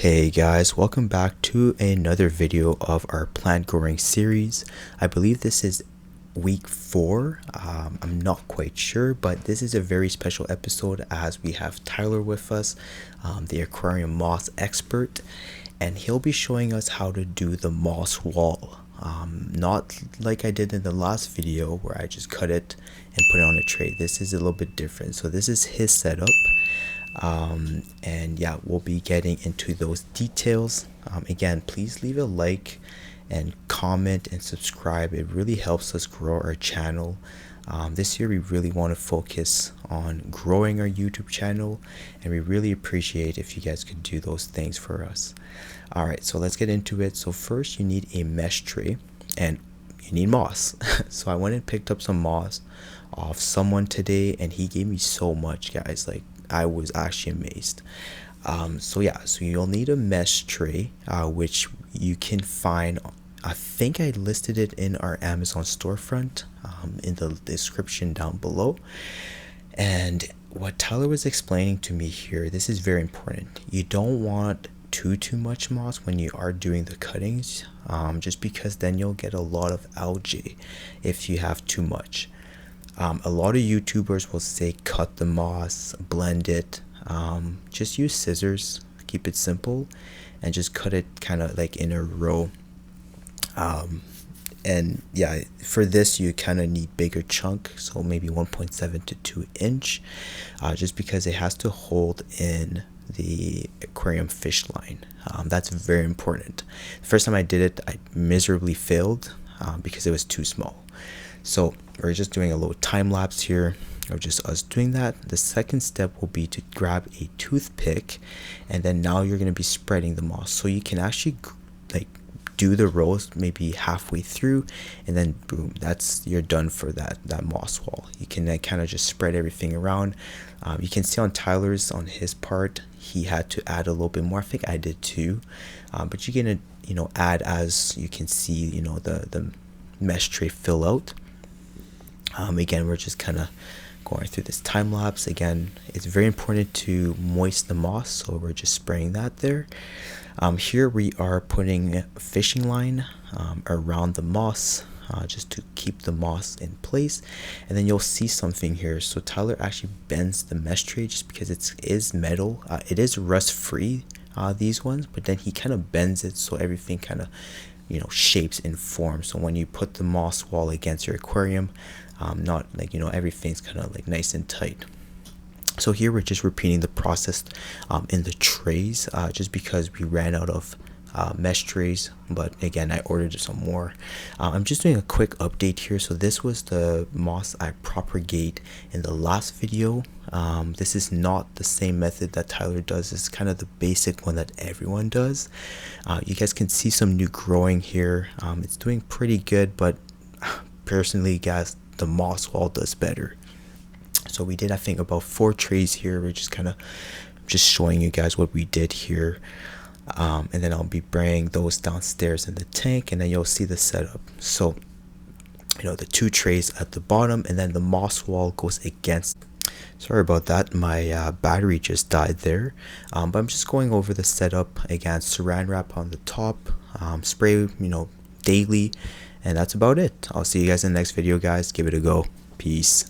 Hey guys, welcome back to another video of our plant growing series. I believe this is week 4. I'm not quite sure, but this is a very special episode as we have Tyler with us, the aquarium moss expert, and he'll be showing us how to do the moss wall. Not like I did in the last video where I just cut it and put it on a tray. This is a little bit different. So this is his setup. And yeah, we'll be getting into those details. Again, please leave a like and comment and subscribe. It really helps us grow our channel. This year we really want to focus on growing our YouTube channel, and we really appreciate if you guys could do those things for us. All right, so let's get into it. So first you need a mesh tray and you need moss. So I went and picked up some moss off someone today, and he gave me so much, guys. Like, I was actually amazed. So you'll need a mesh tray, which you can find. I think I listed it in our Amazon storefront, in the description down below. And what Tyler was explaining to me here, this is very important. You don't want too much moss when you are doing the cuttings, just because then you'll get a lot of algae if you have too much. A lot of YouTubers will say cut the moss, blend it, just use scissors, keep it simple, and just cut it kind of like in a row. And yeah, for this you kind of need bigger chunk, so maybe 1.7 to 2 inch, just because it has to hold in the aquarium fish line. That's very important. The first time I did it, I miserably failed because it was too small. So we're just doing a little time lapse here of just us doing that. The second step will be to grab a toothpick, and then now you're going to be spreading the moss. So you can actually like do the rows maybe halfway through, and then boom, you're done for that moss wall. You can then kind of just spread everything around. You can see on Tyler's, on his part, he had to add a little bit more. I think I did too, but you're gonna add as you can see the mesh tray fill out. Again, we're just kind of going through this time lapse. Again, it's very important to moist the moss, so we're just spraying that there. Here we are putting a fishing line around the moss, just to keep the moss in place. And then you'll see something here. So Tyler actually bends the mesh tray just because it is metal. It is rust free, these ones, but then he kind of bends it so everything kind of shapes and forms. So when you put the moss wall against your aquarium, not like everything's kind of like nice and tight. So here we're just repeating the process in the trays, just because we ran out of mesh trays, but again I ordered some more. I'm just doing a quick update here. So this was the moss I propagate in the last video. This is not the same method that Tyler does. It's kind of the basic one that everyone does. You guys can see some new growing here. It's doing pretty good, but personally, guys, the moss wall does better. So we did, I think, about 4 trays here. We're just kind of just showing you guys what we did here. And then I'll be bringing those downstairs in the tank, and then you'll see the setup. So the 2 trays at the bottom, and then the moss wall goes against. Sorry about that, my battery just died there. But I'm just going over the setup again. Saran wrap on the top, spray daily, and that's about it. I'll see you guys in the next video, guys. Give it a go. Peace.